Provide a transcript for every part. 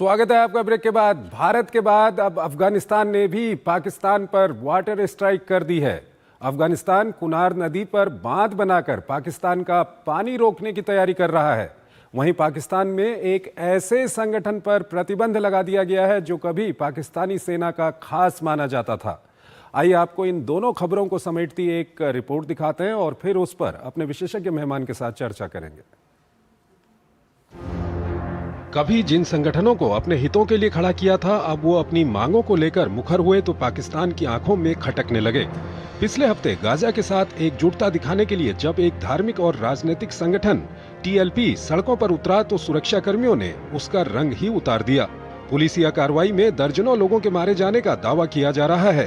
स्वागत है आपका ब्रेक के बाद। भारत के बाद अब अफगानिस्तान ने भी पाकिस्तान पर वाटर स्ट्राइक कर दी है। अफगानिस्तान कुनार नदी पर बांध बनाकर पाकिस्तान का पानी रोकने की तैयारी कर रहा है। वहीं पाकिस्तान में एक ऐसे संगठन पर प्रतिबंध लगा दिया गया है जो कभी पाकिस्तानी सेना का खास माना जाता था। आइए आपको इन दोनों खबरों को समेटती एक रिपोर्ट दिखाते हैं और फिर उस पर अपने विशेषज्ञ मेहमान के साथ चर्चा करेंगे। कभी जिन संगठनों को अपने हितों के लिए खड़ा किया था, अब वो अपनी मांगों को लेकर मुखर हुए तो पाकिस्तान की आंखों में खटकने लगे। पिछले हफ्ते गाजा के साथ एकजुटता दिखाने के लिए जब एक धार्मिक और राजनीतिक संगठन टीएलपी सड़कों पर उतरा तो सुरक्षा कर्मियों ने उसका रंग ही उतार दिया। पुलिसिया कार्रवाई में दर्जनों लोगों के मारे जाने का दावा किया जा रहा है।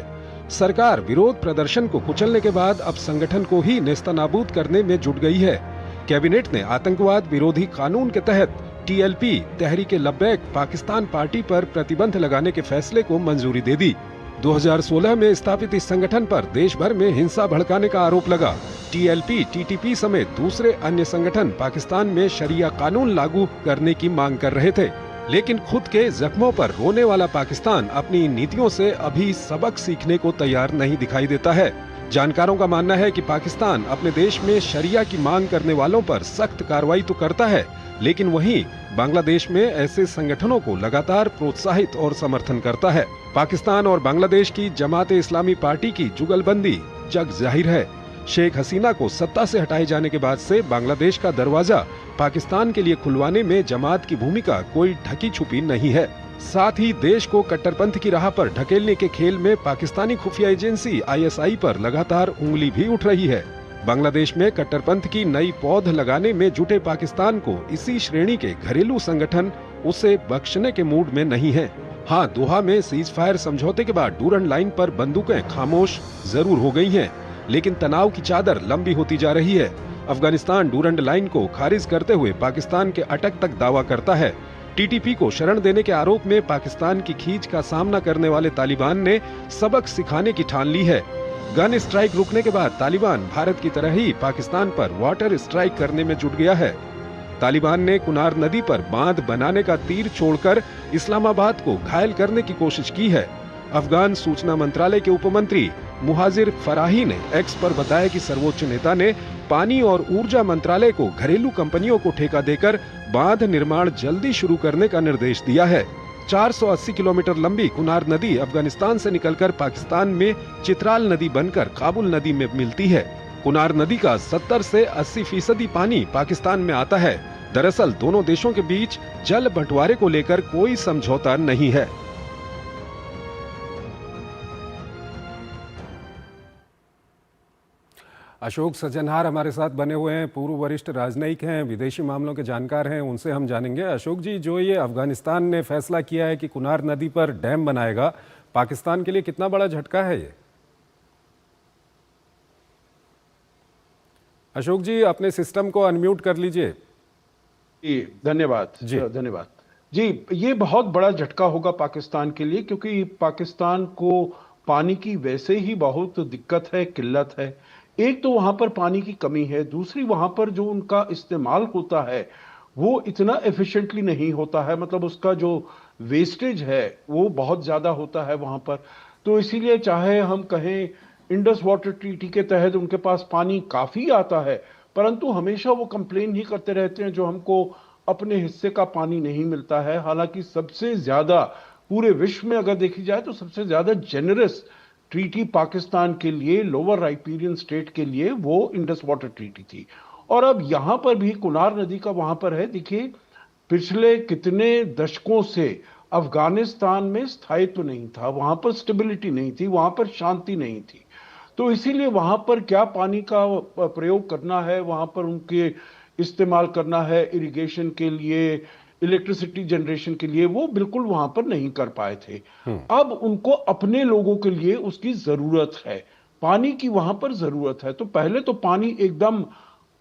सरकार विरोध प्रदर्शन को कुचलने के बाद अब संगठन को ही नेस्तनाबूद करने में जुट गई है। कैबिनेट ने आतंकवाद विरोधी कानून के तहत टीएलपी तहरीक-ए-लब्बैक पाकिस्तान पार्टी पर प्रतिबंध लगाने के फैसले को मंजूरी दे दी। 2016 में स्थापित इस संगठन पर देश भर में हिंसा भड़काने का आरोप लगा। टीएलपी, टीटीपी समेत दूसरे अन्य संगठन पाकिस्तान में शरिया कानून लागू करने की मांग कर रहे थे, लेकिन खुद के जख्मों पर रोने वाला पाकिस्तान अपनी नीतियों से अभी सबक सीखने को तैयार नहीं दिखाई देता है। जानकारों का मानना है कि पाकिस्तान अपने देश में शरिया की मांग करने वालों पर सख्त कार्रवाई तो करता है, लेकिन वहीं बांग्लादेश में ऐसे संगठनों को लगातार प्रोत्साहित और समर्थन करता है। पाकिस्तान और बांग्लादेश की जमात-ए-इस्लामी पार्टी की जुगलबंदी जग जाहिर है। शेख हसीना को सत्ता से हटाए जाने के बाद से बांग्लादेश का दरवाजा पाकिस्तान के लिए खुलवाने में जमात की भूमिका कोई ढकी छुपी नहीं है। साथ ही देश को कट्टरपंथ की राह पर ढकेलने के खेल में पाकिस्तानी खुफिया एजेंसी आईएसआई पर लगातार उंगली भी उठ रही है। बांग्लादेश में कट्टरपंथ की नई पौध लगाने में जुटे पाकिस्तान को इसी श्रेणी के घरेलू संगठन उसे बख्शने के मूड में नहीं है। हाँ, दोहा में सीज फायर समझौते के बाद डूरन लाइन पर बंदूकें खामोश जरूर हो गई हैं, लेकिन तनाव की चादर लंबी होती जा रही है। अफगानिस्तान डूरन लाइन को खारिज करते हुए पाकिस्तान के अटक तक दावा करता है। टीटीपी को शरण देने के आरोप में पाकिस्तान की खींच का सामना करने वाले तालिबान ने सबक सिखाने की ठान ली है। गन स्ट्राइक रुकने के बाद तालिबान भारत की तरह ही पाकिस्तान पर वाटर स्ट्राइक करने में जुट गया है। तालिबान ने कुनार नदी पर बांध बनाने का तीर छोड़कर इस्लामाबाद को घायल करने की कोशिश की है। अफगान सूचना मंत्रालय के उपमंत्री मुहाजिर फराही ने एक्स पर बताया कि सर्वोच्च नेता ने पानी और ऊर्जा मंत्रालय को घरेलू कंपनियों को ठेका देकर बांध निर्माण जल्दी शुरू करने का निर्देश दिया है। 480 किलोमीटर लंबी कुनार नदी अफगानिस्तान से निकलकर पाकिस्तान में चित्राल नदी बनकर काबुल नदी में मिलती है। कुनार नदी का 70 से 80% पानी पाकिस्तान में आता है। दरअसल दोनों देशों के बीच जल बंटवारे को लेकर कोई समझौता नहीं है। अशोक सज्जनहार हमारे साथ बने हुए हैं, पूर्व वरिष्ठ राजनयिक हैं, विदेशी मामलों के जानकार हैं, उनसे हम जानेंगे। अशोक जी, जो ये अफगानिस्तान ने फैसला किया है कि कुनार नदी पर डैम बनाएगा, पाकिस्तान के लिए कितना बड़ा झटका है ये? अशोक जी, अपने सिस्टम को अनम्यूट कर लीजिए। धन्यवाद जी। ये बहुत बड़ा झटका होगा पाकिस्तान के लिए, क्योंकि पाकिस्तान को पानी की वैसे ही बहुत दिक्कत है, किल्लत है। एक तो वहां पर पानी की कमी है, दूसरी वहां पर जो उनका इस्तेमाल होता है वो इतना एफिशिएंटली नहीं होता है, मतलब उसका जो वेस्टेज है वो बहुत ज्यादा होता है वहां पर। तो इसीलिए चाहे हम कहें इंडस वाटर ट्रीटी के तहत उनके पास पानी काफी आता है, परंतु हमेशा वो कंप्लेन ही करते रहते हैं जो हमको अपने हिस्से का पानी नहीं मिलता है। हालांकि सबसे ज्यादा पूरे विश्व में अगर देखी जाए तो सबसे ज्यादा जेनरस ट्रीटी पाकिस्तान के लिए, लोअर राइपीरियन स्टेट के लिए, वो इंडस वाटर ट्रीटी थी। और अब यहां पर भी कुनार नदी का वहां पर है। देखिए, पिछले कितने दशकों से अफगानिस्तान में स्थायित्व नहीं था, वहां पर स्टेबिलिटी नहीं थी, वहां पर शांति नहीं थी। तो इसीलिए वहां पर क्या पानी का प्रयोग करना है, वहां पर उनके इस्तेमाल करना है इरिगेशन के लिए, इलेक्ट्रिसिटी जनरेशन के लिए, वो बिल्कुल वहां पर नहीं कर पाए थे। अब उनको अपने लोगों के लिए उसकी जरूरत है, पानी की वहां पर जरूरत है। तो पहले तो पानी एकदम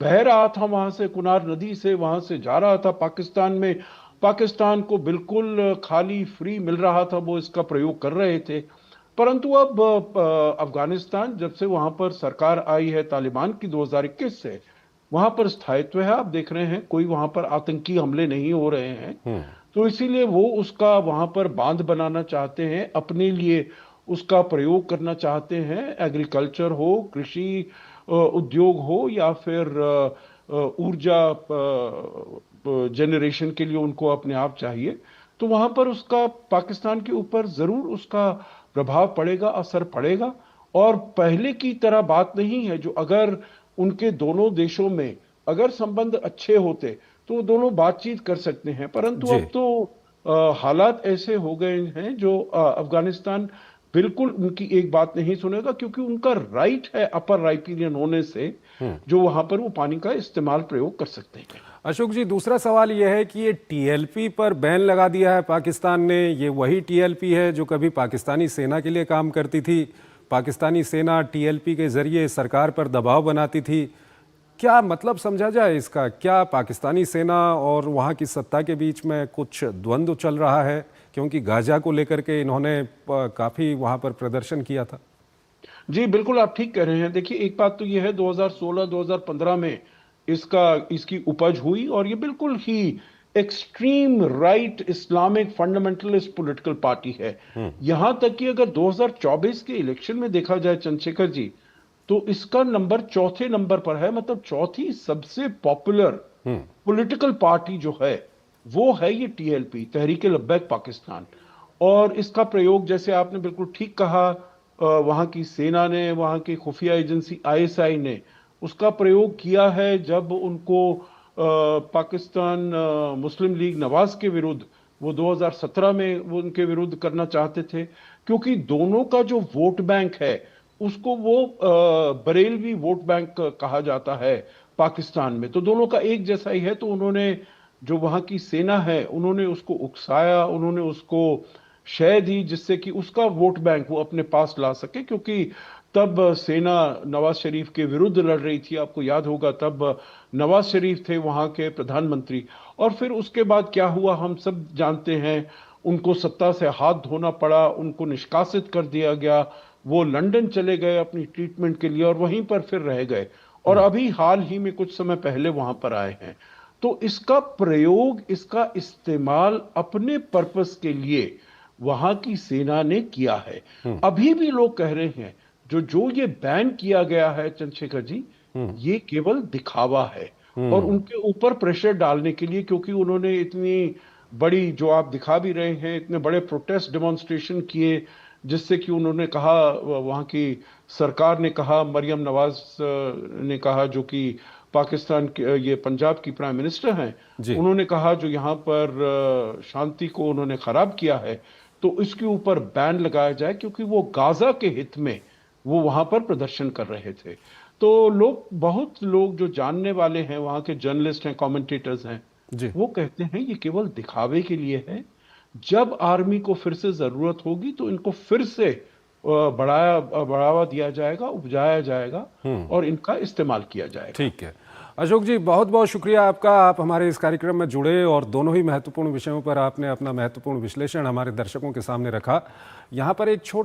बह रहा था वहां से, कुनार नदी से वहां से जा रहा था पाकिस्तान में, पाकिस्तान को बिल्कुल खाली फ्री मिल रहा था, वो इसका प्रयोग कर रहे थे। परंतु अब अफगानिस्तान जब से वहां पर सरकार आई है तालिबान की 2021 से, वहां पर स्थायित्व है। आप देख रहे हैं कोई वहां पर आतंकी हमले नहीं हो रहे हैं। तो इसीलिए वो उसका वहां पर बांध बनाना चाहते हैं, अपने लिए उसका प्रयोग करना चाहते हैं। एग्रीकल्चर हो, कृषि उद्योग हो, या फिर ऊर्जा जनरेशन के लिए उनको अपने आप चाहिए। तो वहां पर उसका पाकिस्तान के ऊपर जरूर उसका प्रभाव पड़ेगा, असर पड़ेगा। और पहले की तरह बात नहीं है, जो अगर उनके दोनों देशों में अगर संबंध अच्छे होते तो वो दोनों बातचीत कर सकते हैं, परंतु जी। अब तो हालात ऐसे हो गए हैं जो अफगानिस्तान बिल्कुल उनकी एक बात नहीं सुनेगा, क्योंकि उनका राइट है अपर राइपिनियन होने से, जो वहां पर वो पानी का इस्तेमाल प्रयोग कर सकते हैं। अशोक जी, दूसरा सवाल यह है कि ये टीएलपी पर बैन लगा दिया है पाकिस्तान ने। ये वही टीएलपी है जो कभी पाकिस्तानी सेना के लिए काम करती थी। पाकिस्तानी सेना टीएलपी के जरिए सरकार पर दबाव बनाती थी। क्या मतलब समझा जाए इसका? क्या पाकिस्तानी सेना और वहाँ की सत्ता के बीच में कुछ द्वंद्व चल रहा है? क्योंकि गाजा को लेकर के इन्होंने काफ़ी वहाँ पर प्रदर्शन किया था। जी बिल्कुल, आप ठीक कह रहे हैं। देखिए, एक बात तो यह है, 2016-2015 में इसकी उपज हुई, और ये बिल्कुल ही extreme right Islamic fundamentalist political party है। यहां तक कि अगर 2024 के इलेक्शन में देखा जाए चंद्रशेखर जी, तो इसका नंबर चौथे नंबर पर है। मतलब चौथी सबसे पॉपुलर पॉलिटिकल पार्टी जो है वो है ये टीएलपी, तहरीक लब्बैक पाकिस्तान। और इसका प्रयोग, जैसे आपने बिल्कुल ठीक कहा, वहां की सेना ने, वहां की खुफिया एजेंसी आईएसआई ने उसका प्रयोग किया है जब उनको पाकिस्तान मुस्लिम लीग नवाज के विरुद्ध, वो 2017 में वो उनके विरुद्ध करना चाहते थे, क्योंकि दोनों का जो वोट बैंक है उसको वो बरेलवी वोट बैंक कहा जाता है पाकिस्तान में, तो दोनों का एक जैसा ही है। तो उन्होंने, जो वहां की सेना है, उन्होंने उसको उकसाया, उन्होंने उसको शय दी जिससे कि उसका वोट बैंक वो अपने पास ला सके, क्योंकि तब सेना नवाज शरीफ के विरुद्ध लड़ रही थी। आपको याद होगा, तब नवाज शरीफ थे वहां के प्रधानमंत्री। और फिर उसके बाद क्या हुआ हम सब जानते हैं। उनको सत्ता से हाथ धोना पड़ा, उनको निष्कासित कर दिया गया, वो लंदन चले गए अपनी ट्रीटमेंट के लिए और वहीं पर फिर रह गए, और अभी हाल ही में कुछ समय पहले वहां पर आए हैं। तो इसका प्रयोग, इसका इस्तेमाल अपने पर्पस के लिए वहां की सेना ने किया है। अभी भी लोग कह रहे हैं जो जो ये बैन किया गया है चंद्रशेखर जी, ये केवल दिखावा है और उनके ऊपर प्रेशर डालने के लिए, क्योंकि उन्होंने इतनी बड़ी, जो आप दिखा भी रहे हैं, इतने बड़े प्रोटेस्ट डेमोन्स्ट्रेशन किए, जिससे कि उन्होंने कहा, वहां की सरकार ने कहा, मरियम नवाज ने कहा, जो कि पाकिस्तान के, ये पंजाब की प्राइम मिनिस्टर हैं, उन्होंने कहा जो यहाँ पर शांति को उन्होंने खराब किया है, तो इसके ऊपर बैन लगाया जाए, क्योंकि वो गाजा के हित में वो वहां पर प्रदर्शन कर रहे थे। तो लोग, बहुत लोग जो जानने वाले हैं, वहां के जर्नलिस्ट हैं, कमेंटेटर्स हैं, वो कहते हैं ये केवल दिखावे के लिए है। जब आर्मी को फिर से जरूरत होगी तो इनको फिर से बढ़ावा दिया जाएगा, उपजाया जाएगा और इनका इस्तेमाल किया जाएगा। ठीक है अशोक जी, बहुत बहुत शुक्रिया आपका। आप हमारे इस कार्यक्रम में जुड़े और दोनों ही महत्वपूर्ण विषयों पर आपने अपना महत्वपूर्ण विश्लेषण हमारे दर्शकों के सामने रखा। यहाँ पर एक छोटा